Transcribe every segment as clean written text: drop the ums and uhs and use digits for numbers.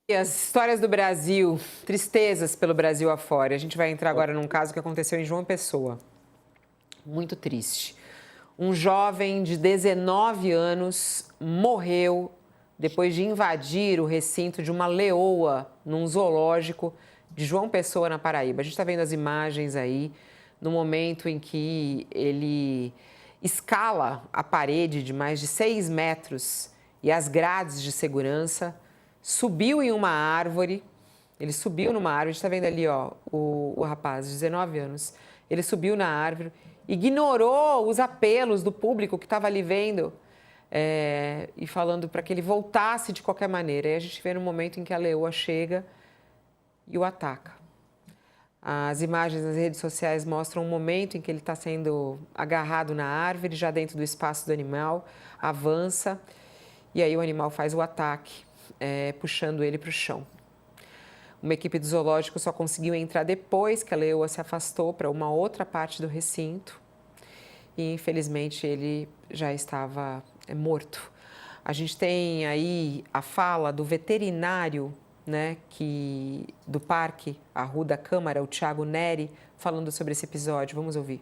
E as histórias do Brasil, tristezas pelo Brasil afora. A gente vai entrar agora num caso que aconteceu em João Pessoa. Muito triste. Um jovem de 19 anos morreu depois de invadir o recinto de uma leoa num zoológico de João Pessoa, na Paraíba. A gente está vendo as imagens aí, no momento em que ele escala a parede de mais de 6 metros e as grades de segurança, subiu em uma árvore. Ele subiu numa árvore, a gente está vendo ali, ó, o rapaz de 19 anos. Ele subiu na árvore, ignorou os apelos do público que estava ali vendo e falando para que ele voltasse de qualquer maneira. E a gente vê no momento em que a leoa chega e o ataca. As imagens nas redes sociais mostram um momento em que ele está sendo agarrado na árvore, já dentro do espaço do animal, avança e aí o animal faz o ataque, puxando ele para o chão. Uma equipe do zoológico só conseguiu entrar depois que a leoa se afastou para uma outra parte do recinto e, infelizmente, ele já estava morto. A gente tem aí a fala do veterinário, né, do parque Arruda Câmara, o Thiago Neri, falando sobre esse episódio. Vamos ouvir.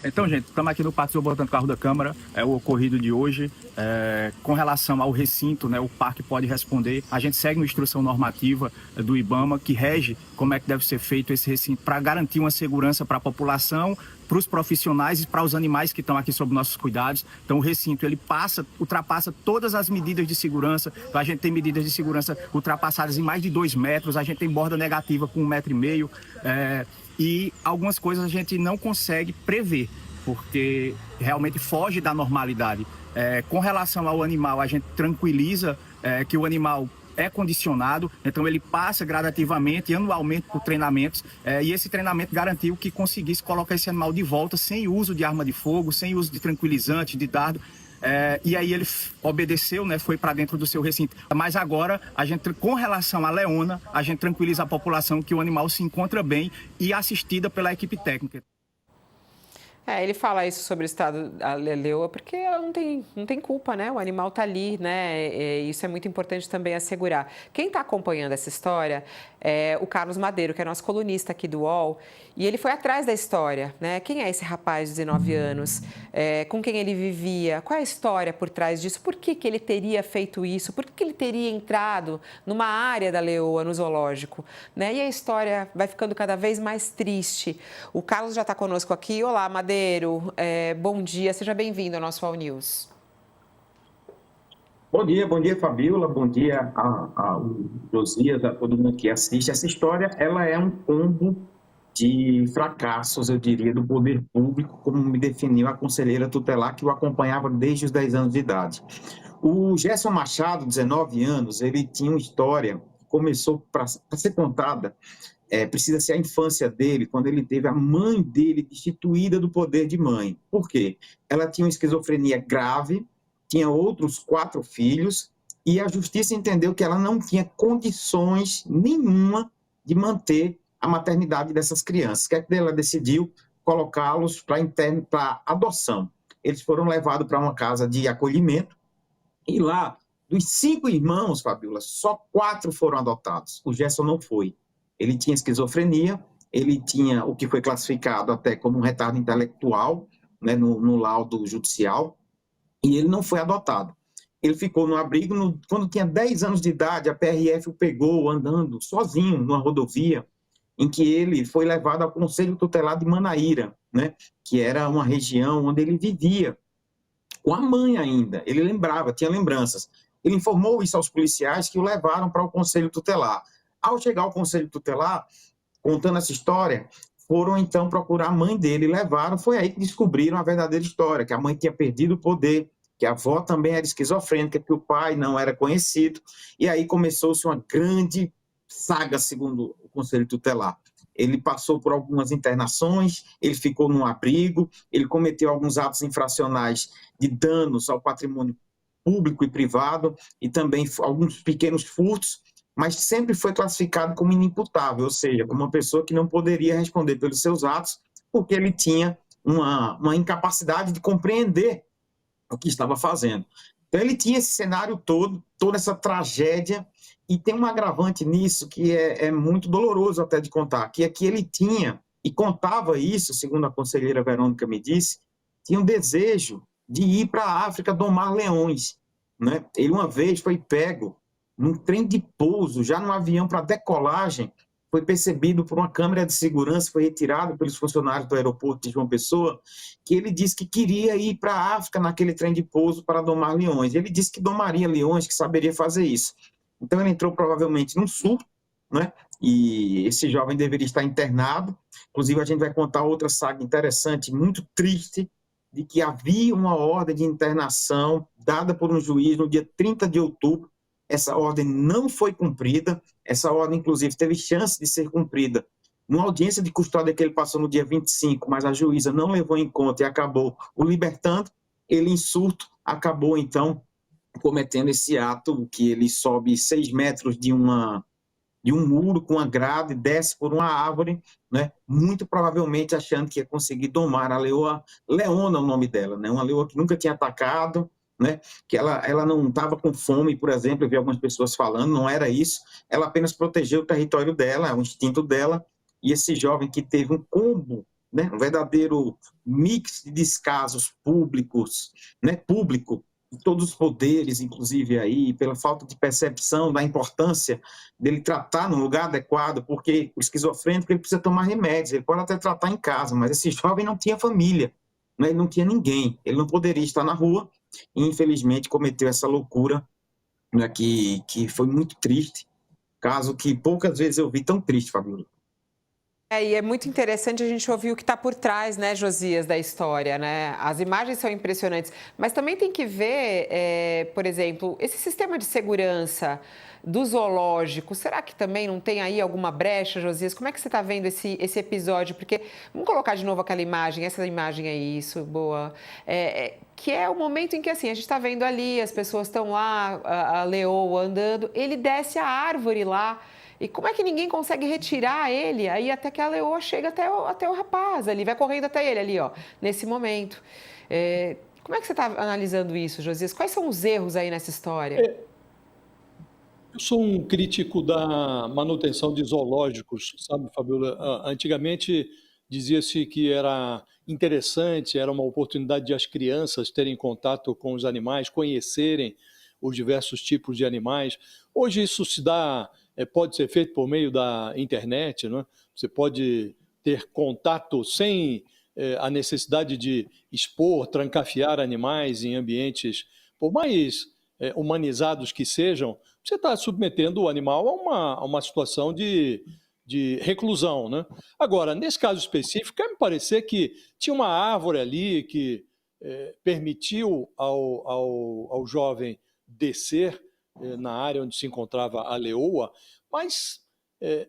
Então, gente, estamos aqui no Parque Zoobotânico Arruda Câmara, é o ocorrido de hoje. Com relação ao recinto, né, o parque pode responder. A gente segue uma instrução normativa do IBAMA que rege como é que deve ser feito esse recinto para garantir uma segurança para a população, para os profissionais e para os animais que estão aqui sob nossos cuidados. Então, o recinto ele ultrapassa todas as medidas de segurança. Então, a gente tem medidas de segurança ultrapassadas em mais de 2 metros, a gente tem borda negativa com 1,5 metro. E algumas coisas a gente não consegue prever, porque realmente foge da normalidade. Com relação ao animal, a gente tranquiliza que o animal é condicionado, então ele passa gradativamente e anualmente por treinamentos, e esse treinamento garantiu que conseguisse colocar esse animal de volta sem uso de arma de fogo, sem uso de tranquilizante, de dardo. E aí ele obedeceu, né, foi para dentro do seu recinto. Mas agora, com relação à leona, a gente tranquiliza a população que o animal se encontra bem e assistida pela equipe técnica. Ele fala isso sobre o estado da leoa porque ela não tem culpa, né? O animal está ali, né? Isso é muito importante também assegurar. Quem está acompanhando essa história é o Carlos Madeiro, que é nosso colunista aqui do UOL, e ele foi atrás da história, né? Quem é esse rapaz de 19 anos? Com quem ele vivia? Qual é a história por trás disso? Por que ele teria feito isso? Por que ele teria entrado numa área da leoa, no zoológico? Né? E a história vai ficando cada vez mais triste. O Carlos já está conosco aqui. Olá, Madeiro. Bom dia, seja bem-vindo ao nosso All News. Bom dia, Fabíola, bom dia ao Josias, a todo mundo que assiste. Essa história, ela é um combo de fracassos, eu diria, do poder público, como me definiu a conselheira tutelar que o acompanhava desde os 10 anos de idade. O Gerson Machado, 19 anos, ele tinha uma história que começou para ser contada. Precisa ser a infância dele, quando ele teve a mãe dele destituída do poder de mãe. Por quê? Ela tinha uma esquizofrenia grave, tinha outros 4 filhos, e a justiça entendeu que ela não tinha condições nenhuma de manter a maternidade dessas crianças. O que é que ela decidiu? Colocá-los para adoção. Eles foram levados para uma casa de acolhimento, e lá, dos 5 irmãos, Fabíola, só 4 foram adotados. O Gerson não foi. Ele tinha esquizofrenia, ele tinha o que foi classificado até como um retardo intelectual, né, no laudo judicial, e ele não foi adotado. Ele ficou no abrigo, quando tinha 10 anos de idade, a PRF o pegou andando sozinho numa rodovia, em que ele foi levado ao Conselho Tutelar de Manaíra, né, que era uma região onde ele vivia, com a mãe ainda. Ele lembrava, tinha lembranças. Ele informou isso aos policiais que o levaram para o Conselho Tutelar. Ao chegar ao Conselho Tutelar, contando essa história, foram então procurar a mãe dele e levaram. Foi aí que descobriram a verdadeira história, que a mãe tinha perdido o poder, que a avó também era esquizofrênica, que o pai não era conhecido. E aí começou-se uma grande saga, segundo o Conselho Tutelar. Ele passou por algumas internações, ele ficou num abrigo, ele cometeu alguns atos infracionais de danos ao patrimônio público e privado, e também alguns pequenos furtos, mas sempre foi classificado como inimputável, ou seja, como uma pessoa que não poderia responder pelos seus atos, porque ele tinha uma incapacidade de compreender o que estava fazendo. Então ele tinha esse cenário todo, toda essa tragédia, e tem um agravante nisso que é muito doloroso até de contar, que é que ele tinha, e contava isso, segundo a conselheira Verônica me disse, tinha um desejo de ir para a África domar leões, né? Ele uma vez foi pego num trem de pouso, já num avião para decolagem, foi percebido por uma câmera de segurança, foi retirado pelos funcionários do aeroporto de João Pessoa, que ele disse que queria ir para a África naquele trem de pouso para domar leões. Ele disse que domaria leões, que saberia fazer isso. Então ele entrou provavelmente num surto, né? E esse jovem deveria estar internado. Inclusive a gente vai contar outra saga interessante, muito triste, de que havia uma ordem de internação dada por um juiz no dia 30 de outubro. Essa ordem não foi cumprida, essa ordem, inclusive, teve chance de ser cumprida numa audiência de custódia que ele passou no dia 25, mas a juíza não levou em conta e acabou o libertando. Ele, em surto, acabou, então, cometendo esse ato que ele sobe 6 metros de um muro com uma grade, desce por uma árvore, né? Muito provavelmente achando que ia conseguir domar a leoa. Leona é o nome dela, né? Uma leoa que nunca tinha atacado, né? Que ela não estava com fome, por exemplo, eu vi algumas pessoas falando, não era isso, ela apenas protegeu o território dela, o instinto dela, e esse jovem que teve um combo, né? Um verdadeiro mix de descasos públicos, né? Público, todos os poderes, inclusive aí, pela falta de percepção da importância dele tratar no lugar adequado, porque o esquizofrênico ele precisa tomar remédios, ele pode até tratar em casa, mas esse jovem não tinha família, né? Ele não tinha ninguém, ele não poderia estar na rua, e infelizmente cometeu essa loucura, né, que foi muito triste, caso que poucas vezes eu vi tão triste, Fabiola. E é muito interessante a gente ouvir o que está por trás, né, Josias, da história, né? As imagens são impressionantes, mas também tem que ver, por exemplo, esse sistema de segurança do zoológico, será que também não tem aí alguma brecha, Josias? Como é que você está vendo esse episódio? Porque, vamos colocar de novo aquela imagem, essa imagem é isso, boa, que é o momento em que, assim, a gente está vendo ali, as pessoas estão lá, a leoa andando, ele desce a árvore lá. E como é que ninguém consegue retirar ele? Aí até que a leoa chega até o rapaz ali, vai correndo até ele ali, ó, nesse momento. Como é que você está analisando isso, Josias? Quais são os erros aí nessa história? Eu sou um crítico da manutenção de zoológicos, sabe, Fabiola? Antigamente dizia-se que era interessante, era uma oportunidade de as crianças terem contato com os animais, conhecerem os diversos tipos de animais. Hoje isso se dá, pode ser feito por meio da internet, não é? Você pode ter contato sem a necessidade de expor, trancafiar animais em ambientes, por mais humanizados que sejam, você está submetendo o animal a uma situação de reclusão, né? Agora, nesse caso específico, quer me parecer que tinha uma árvore ali que permitiu ao jovem descer na área onde se encontrava a leoa, mas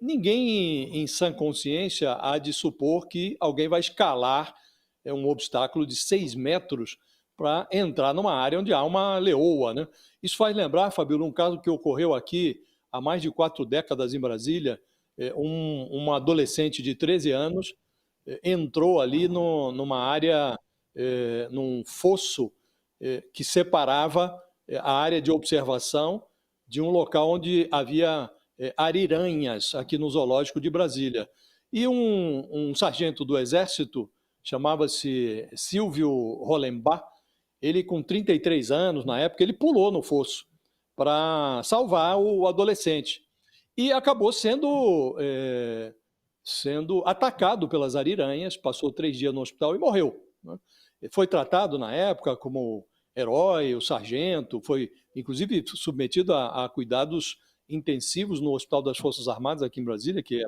ninguém em sã consciência há de supor que alguém vai escalar um obstáculo de 6 metros para entrar numa área onde há uma leoa, né? Isso faz lembrar, Fabíola, um caso que ocorreu aqui há mais de 4 décadas em Brasília. Uma adolescente de 13 anos entrou ali numa área, num fosso que separava a área de observação de um local onde havia ariranhas aqui no Zoológico de Brasília. E um sargento do Exército, chamava-se Silvio Hollenbach, ele com 33 anos, na época, ele pulou no fosso para salvar o adolescente. E acabou sendo atacado pelas ariranhas, passou 3 dias no hospital e morreu, né? Foi tratado na época como herói, o sargento, foi inclusive submetido a cuidados intensivos no Hospital das Forças Armadas aqui em Brasília, que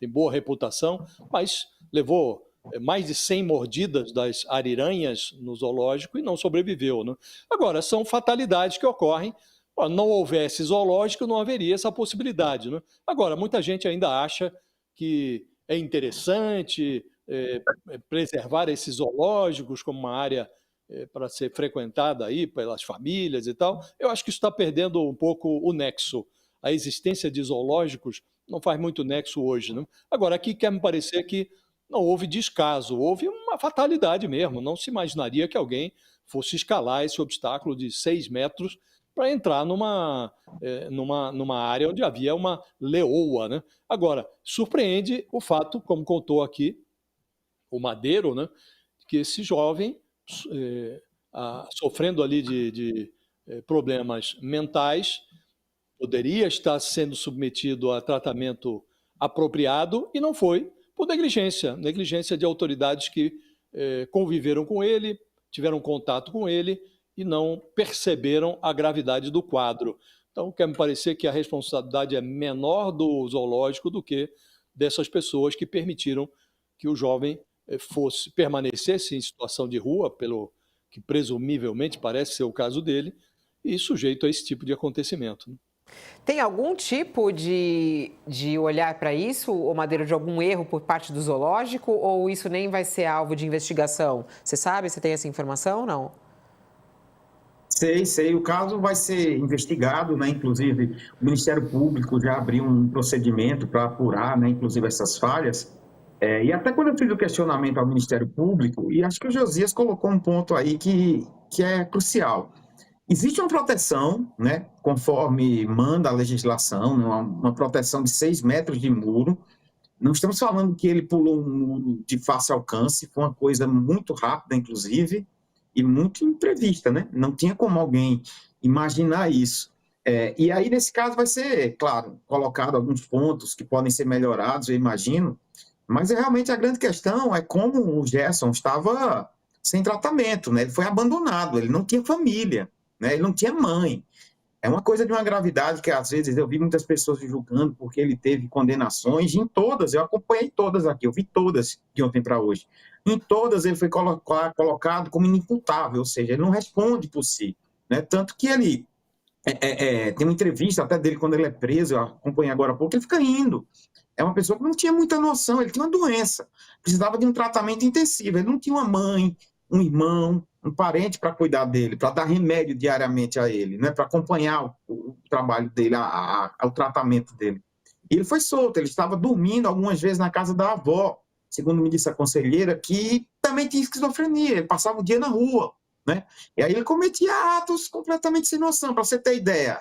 tem boa reputação, mas levou mais de 100 mordidas das ariranhas no zoológico e não sobreviveu, né? Agora, são fatalidades que ocorrem. Não houvesse zoológico, não haveria essa possibilidade, né? Agora, muita gente ainda acha que é interessante preservar esses zoológicos como uma área para ser frequentada aí pelas famílias e tal. Eu acho que isso está perdendo um pouco o nexo. A existência de zoológicos não faz muito nexo hoje, né? Agora, aqui quer me parecer que não houve descaso, houve uma fatalidade mesmo. Não se imaginaria que alguém fosse escalar esse obstáculo de 6 metros para entrar numa área onde havia uma leoa, né? Agora, surpreende o fato, como contou aqui o Madeiro, né, que esse jovem, sofrendo ali de problemas mentais, poderia estar sendo submetido a tratamento apropriado e não foi, por negligência de autoridades que conviveram com ele, tiveram contato com ele e não perceberam a gravidade do quadro. Então, quer me parecer que a responsabilidade é menor do zoológico do que dessas pessoas que permitiram que o jovem permanecesse em situação de rua, pelo que presumivelmente parece ser o caso dele, e sujeito a esse tipo de acontecimento, né? Tem algum tipo de olhar para isso, ou Madeiro, de algum erro por parte do zoológico, ou isso nem vai ser alvo de investigação? Você sabe, você tem essa informação ou não? Sei. O caso vai ser investigado, né? Inclusive, o Ministério Público já abriu um procedimento para apurar, né? Inclusive, essas falhas. E até quando eu fiz o questionamento ao Ministério Público, e acho que o Josias colocou um ponto aí que é crucial. Existe uma proteção, né? Conforme manda a legislação, né, uma proteção de 6 metros de muro. Não estamos falando que ele pulou um muro de fácil alcance, foi uma coisa muito rápida, inclusive, e muito imprevista, né? Não tinha como alguém imaginar isso. E aí, nesse caso, vai ser, claro, colocado alguns pontos que podem ser melhorados, eu imagino, mas realmente a grande questão é como o Gerson estava sem tratamento, né? Ele foi abandonado, ele não tinha família, né? Ele não tinha mãe. É uma coisa de uma gravidade que, às vezes, eu vi muitas pessoas julgando porque ele teve condenações, e em todas, eu acompanhei todas aqui, eu vi todas de ontem para hoje. Em todas ele foi colocado como inimputável, ou seja, ele não responde por si, né? Tanto que ele tem uma entrevista até dele quando ele é preso, eu acompanhei agora há pouco, ele fica rindo. É uma pessoa que não tinha muita noção, ele tinha uma doença, precisava de um tratamento intensivo, ele não tinha uma mãe, um irmão, um parente para cuidar dele, para dar remédio diariamente a ele, né, para acompanhar o trabalho dele, o tratamento dele. E ele foi solto, ele estava dormindo algumas vezes na casa da avó, segundo me disse a conselheira, que também tinha esquizofrenia, ele passava o dia na rua, né? E aí ele cometia atos completamente sem noção, para você ter ideia,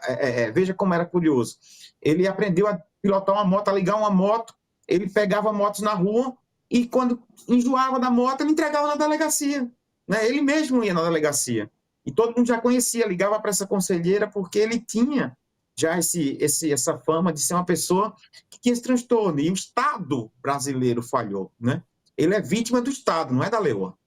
veja como era curioso. Ele aprendeu a pilotar uma moto, a ligar uma moto, ele pegava motos na rua e quando enjoava da moto, ele entregava na delegacia, né? Ele mesmo ia na delegacia. E todo mundo já conhecia, ligava para essa conselheira porque ele tinha já essa fama de ser uma pessoa que tinha esse transtorno. E o Estado brasileiro falhou, né? Ele é vítima do Estado, não é da leoa.